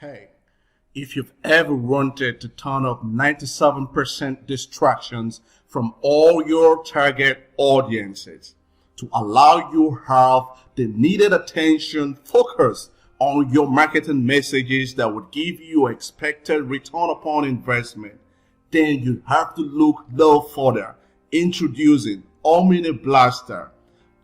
Hey, if you've ever wanted to turn off 97% distractions from all your target audiences to allow you have the needed attention focus on your marketing messages that would give you expected return upon investment, then you have to look no further. Introducing OmniBlaster,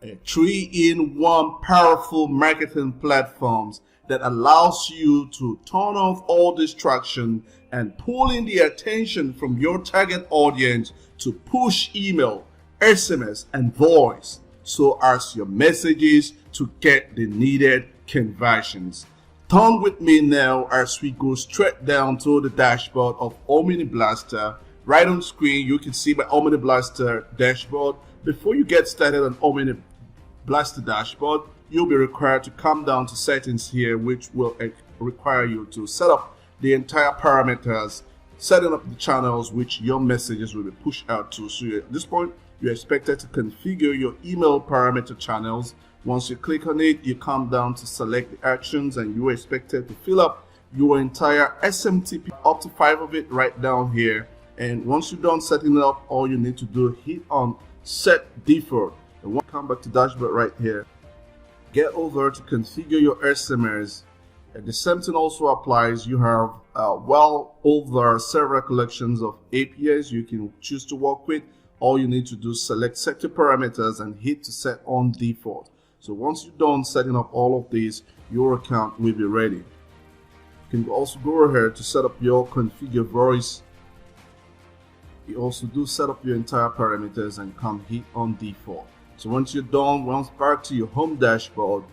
a 3-in-1 powerful marketing platforms that allows you to turn off all distraction and pull in the attention from your target audience to push email, SMS, and voice so as your messages to get the needed conversions. Turn with me now as we go straight down to the dashboard of OmniBlaster. Right on screen, you can see my OmniBlaster dashboard. Before you get started on OmniBlaster dashboard, you'll be required to come down to settings here, which will require you to set up the entire parameters, setting up the channels which your messages will be pushed out to. So at this point, you're expected to configure your email parameter channels. Once you click on it, you come down to select the actions, and you're expected to fill up your entire SMTP, up to 5 of it right down here. And once you're done setting it up, all you need to do is hit on set default. And once you come back to dashboard right here, get over to configure your SMS. And the same thing also applies. You have well over several collections of APIs you can choose to work with. All you need to do is select set your parameters and hit to set on default. So once you're done setting up all of these, your account will be ready. You can also go ahead to set up your configure voice. You also do set up your entire parameters and come hit on default. So once you're done, once back to your home dashboard,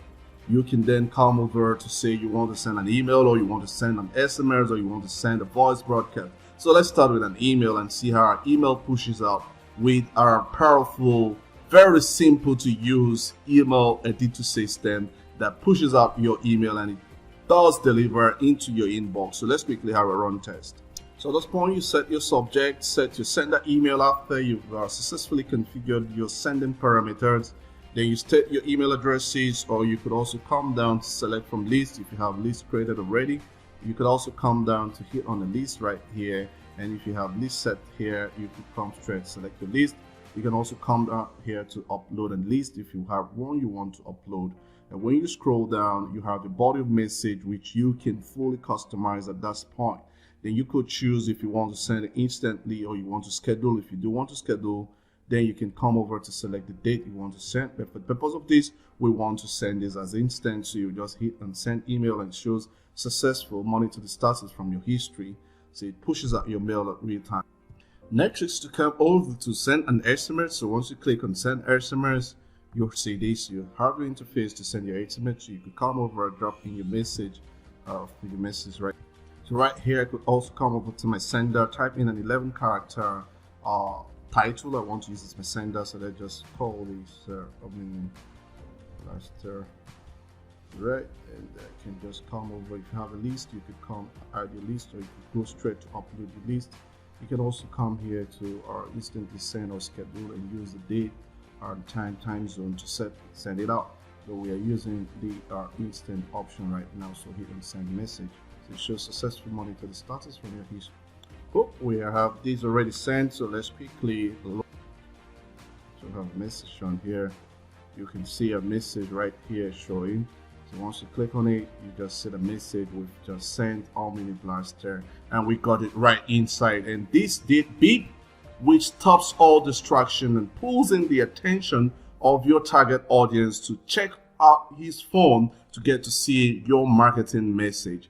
you can then come over to say you want to send an email, or you want to send an SMS, or you want to send a voice broadcast. So let's start with an email and see how our email pushes out with our powerful, very simple to use email editor system that pushes out your email, and it does deliver into your inbox. So let's quickly have a run test. So at this point, you set your subject, set your sender email after you've successfully configured your sending parameters. Then you state your email addresses, or you could also come down to select from list if you have list created already. You could also come down to hit on the list right here, and if you have list set here, you could come straight select your list. You can also come down here to upload a list if you have one you want to upload. And when you scroll down, you have the body of message which you can fully customize at that point. Then you could choose if you want to send it instantly, or you want to schedule. If you do want to schedule, then you can come over to select the date you want to send. But for the purpose of this, we want to send this as instant. So you just hit and send email, and it shows successful, monitor the status from your history. So it pushes out your mail at real time. Next is to come over to send an SMS. So once you click on send SMS, you'll see this. You have your interface to send your SMS. So you could come over and drop in your message right. So right here, I could also come over to my sender, type in an 11-character title I want to use as my sender. So let's just call this OmniBlaster, right? And I can just come over. If you have a list, you could come add your list, or you could go straight to upload your list. You can also come here to instantly send or schedule, and use the date or time zone to send it out. So we are using the instant option right now. So hit on send message. So it shows successful, monitor the status from your history. Oh, we have these already sent, so let's quickly look. So we have a message on here. You can see a message right here showing. So once you click on it, you just see the message we've just sent OmniBlaster, and we got it right inside. And this did bit which stops all distraction and pulls in the attention of your target audience to check out his phone to get to see your marketing message.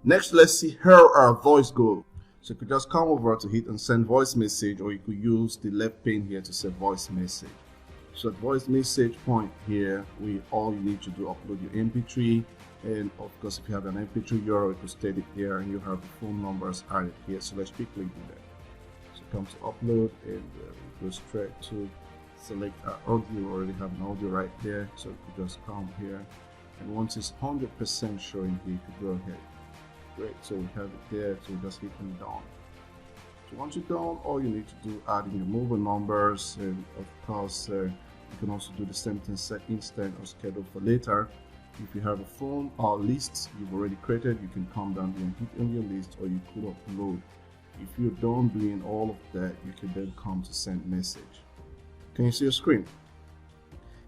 Next, let's see how our voice goes. So you could just come over to hit and send voice message, or you could use the left pane here to say voice message. So at voice message point here, all you need to do upload your MP3, and of course if you have an MP3 URL, you could state it here, and you have the phone numbers added here. So let's quickly do that. So come to upload, and we go straight to select our audio. We already have an audio right there, so you could just come here, and once it's 100% showing here, you could go ahead. Great, so we have it there, so just hit them down. So once you're done, all you need to do add in your mobile numbers, and of course you can also do the same thing, set instant or schedule for later. If you have a phone or list you've already created, you can come down here and hit on your list, or you could upload. If you're done doing all of that, you can then come to send message. Can you see your screen?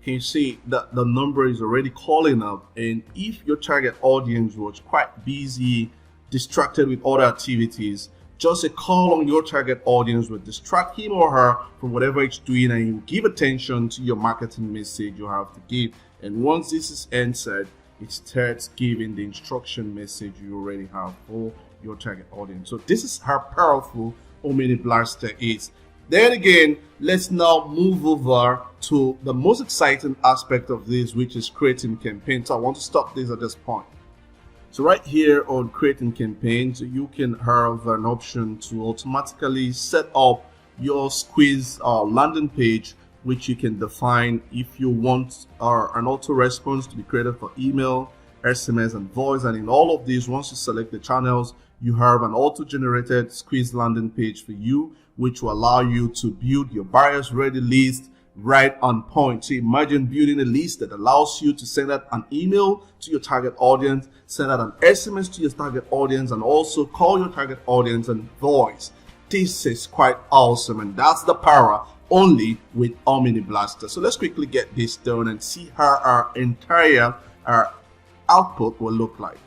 Can you see that the number is already calling up? And if your target audience was quite busy, distracted with other activities, just a call on your target audience will distract him or her from whatever it's doing, and you give attention to your marketing message you have to give. And once this is answered, it starts giving the instruction message you already have for your target audience. So this is how powerful OmniBlaster is. Then again, let's now move over to the most exciting aspect of this, which is creating campaigns. So I want to stop this at this point. So right here on creating campaigns, you can have an option to automatically set up your squeeze landing page, which you can define if you want an auto response to be created for email, SMS, and voice. And in all of these, once you select the channels, you have an auto-generated squeeze landing page for you, which will allow you to build your buyers ready list right on point. So imagine building a list that allows you to send out an email to your target audience, send out an SMS to your target audience, and also call your target audience and voice. This is quite awesome, and that's the power only with OmniBlaster. So let's quickly get this done and see how our entire output will look like.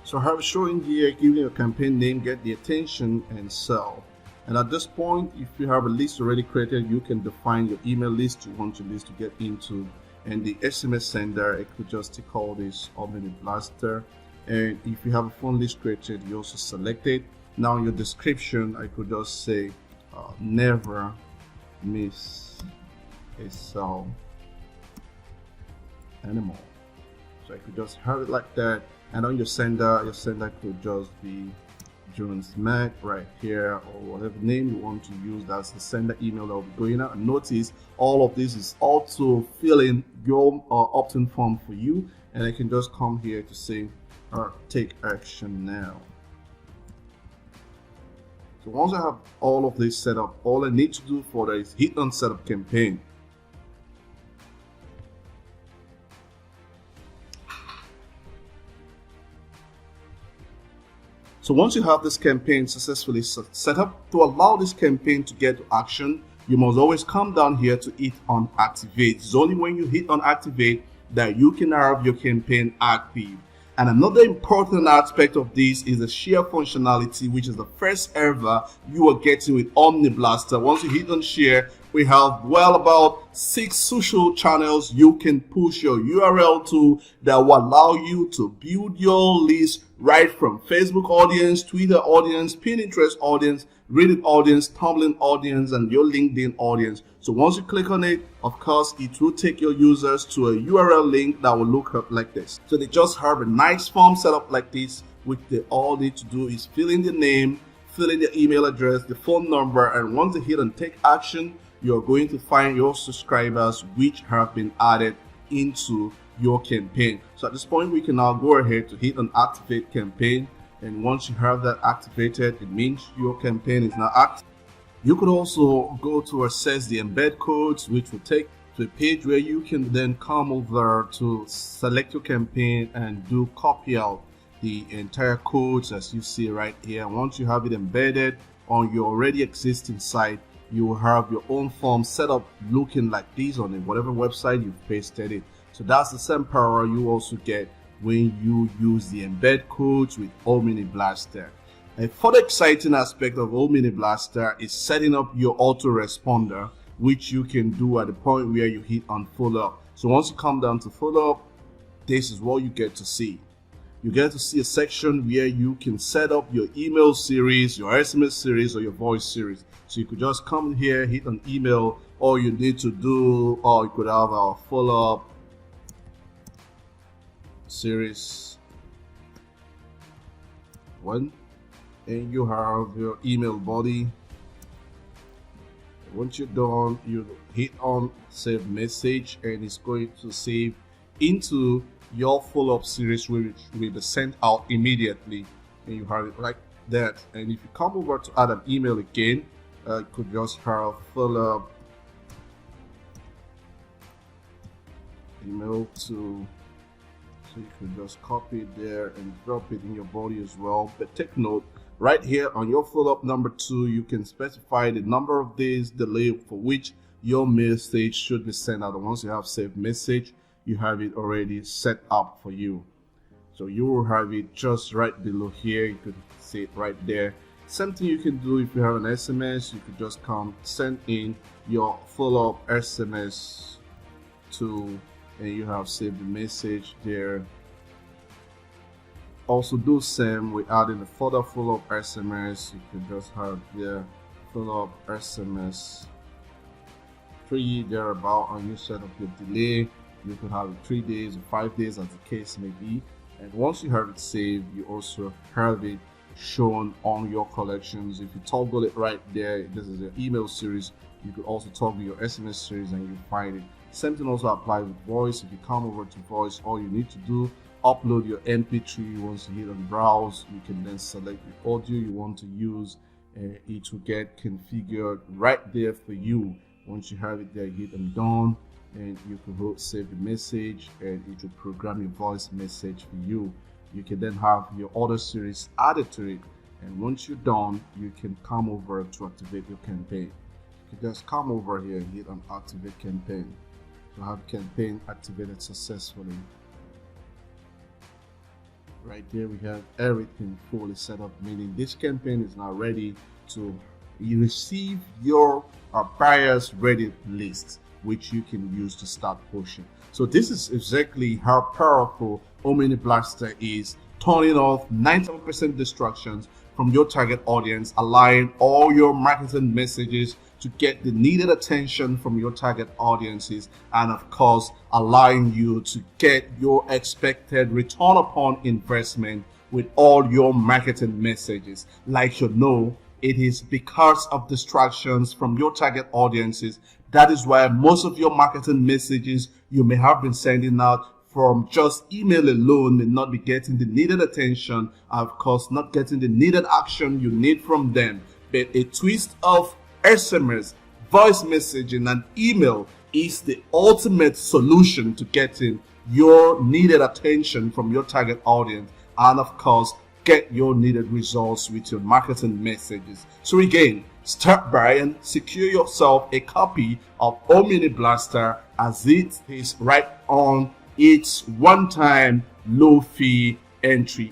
So I have showing here, giving you a campaign name, get the attention, and sell. And at this point, if you have a list already created, you can define your email list you want your list to get into. And the SMS sender, I could just call this OmniBlaster. And if you have a phone list created, you also select it. Now in your description, I could just say, never miss a sale anymore. So I could just have it like that. And on your sender could just be Jones Mac right here, or whatever name you want to use. That's the sender email that will be going out. And notice all of this is auto filling your opt-in form for you, and I can just come here to say take action now. So once I have all of this set up, all I need to do for that is hit on setup campaign. So once you have this campaign successfully set up, to allow this campaign to get to action, you must always come down here to hit on activate. It's only when you hit on activate that you can have your campaign active. And another important aspect of this is the share functionality, which is the first ever you are getting with OmniBlaster. Once you hit on share, we have well about 6 social channels you can push your URL to that will allow you to build your list right from Facebook audience, Twitter audience, Pinterest audience, Reddit audience, Tumblr audience, and your LinkedIn audience. So once you click on it, of course, it will take your users to a URL link that will look up like this. So they just have a nice form set up like this, which they all need to do is fill in the name, fill in the email address, the phone number, and once they hit on take action, you're going to find your subscribers which have been added into your campaign. So at this point, we can now go ahead to hit on activate campaign. And once you have that activated, it means your campaign is now active. You could also go to access the embed codes, which will take to a page where you can then come over to select your campaign and do copy out the entire codes as you see right here. Once you have it embedded on your already existing site, you will have your own form set up looking like this on whatever website you've pasted it. So that's the same power you also get when you use the embed codes with OmniBlaster. A further exciting aspect of OmniBlaster is setting up your autoresponder, which you can do at the point where you hit on follow up. So once you come down to follow up, this is what you get to see. You get to see a section where you can set up your email series, your SMS series, or your voice series. So you could just come here, hit an email, or you need to do, or you could have a follow-up series 1, and you have your email body. Once you're done, you hit on save message, and it's going to save into your follow-up series, which will be sent out immediately, and you have it like that. And if you come over to add an email again, you could just have follow-up email to So you can just copy it there and drop it in your body as well. But take note, right here on your follow-up number 2, you can specify the number of days delay for which your message should be sent out. And once you have saved message, you have it already set up for you. So you will have it just right below here. You could see it right there. Same thing you can do if you have an SMS. You could just come send in your follow-up SMS to, and you have saved the message there. Also do same with adding a further follow-up SMS. You could just have the follow-up SMS 3 thereabout, and you set up your delay. You could have it 3 days or 5 days as the case may be. And once you have it saved, you also have it shown on your collections. If you toggle it right there, this is your email series. You could also toggle your SMS series and you find it. Same thing also applies with voice. If you come over to voice, all you need to do, upload your MP3. Once you hit on browse, you can then select the audio you want to use, and it will get configured right there for you. Once you have it there, hit on done, and you can go save the message, and it will program your voice message for you. You can then have your order series added to it, and once you're done, you can come over to activate your campaign. You can just come over here and hit on activate campaign to have campaign activated successfully. Right there we have everything fully set up, meaning this campaign is now ready to receive your buyers ready list, which you can use to start pushing. So this is exactly how powerful OmniBlaster is, turning off 97% distractions from your target audience, allowing all your marketing messages to get the needed attention from your target audiences, and of course allowing you to get your expected return upon investment with all your marketing messages. Like you know, it is because of distractions from your target audiences. That is why most of your marketing messages you may have been sending out from just email alone may not be getting the needed attention, and of course not getting the needed action you need from them. But a twist of SMS, voice messaging, and email is the ultimate solution to getting your needed attention from your target audience, and of course get your needed results with your marketing messages. So again, start by and secure yourself a copy of OmniBlaster, as it is right on its one-time low fee entry.